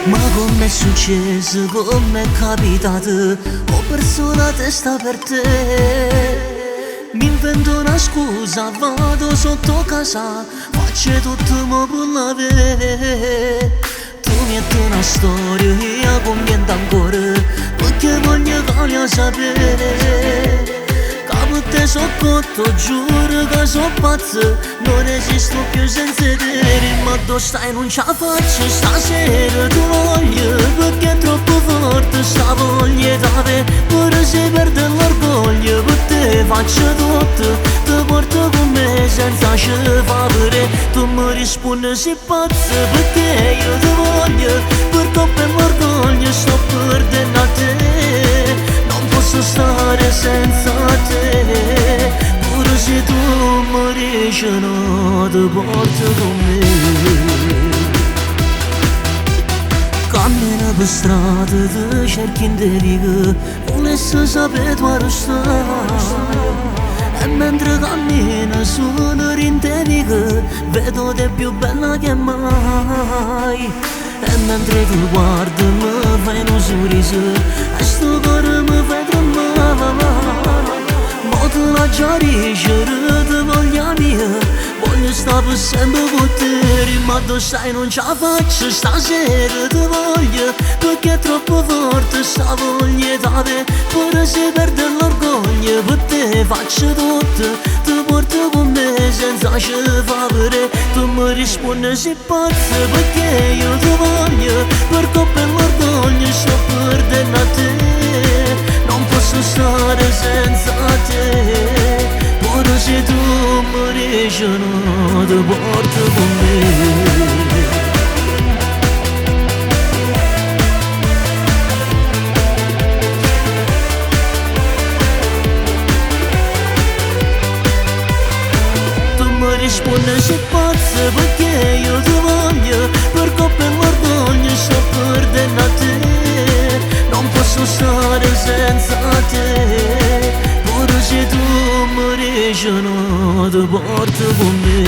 Ma com'è successo, com'è capitato, ho perso la testa per te. Mi invento una scusa, vado sotto casa, faccio tutto mo per la vedere. Tu metti una storia e io commento ancora, perché voglio che voglio sapere. Capo te so cotto, giuro che so pazzo, non esisto più senza te. Ma dove stai non ce la faccio, stasera ti voglio, perché è troppo forte sta voglia d'ave. Pure se perde l'orgoglio, per te faccio tutto, ti porto con me senza scevare. Tu mi rispondi sei pazzo, perché io ti voglio, per colpa l'orgoglio sto perdendo a te. Non posso stare senza te, pure se tu morisci no ti porto con me. Cammina per strada, ti cerchi in dedica, volessi sapere tu dove stai. E mentre cammino sono rintenica, vedo te più bella che mai. E mentre tu guardi mi fai un sorriso, e sto cuore mi fai tremare. Ma tu la già ricevere ti voglia mia, voglio stare per sempre con te. Ma dove stai non ce la faccio, stasera ti voglio, perché è troppo forte sta voglia d'ave. Pure se perde l'orgoglio, per te faccio tutto, ti porto con me senza scevare. Tu mi rispondi sei pazzo, perché io ti voglio, per colpa l'orgoglio sto perdendo a te. Non posso stare senza te, pure se tu morisci no ti porto con me. Risponde sei pazzo, perché io ti voglio, per colpa l'orgoglio sto perdendo a te. Non posso stare senza te, pure se tu morisci no ti porto con me.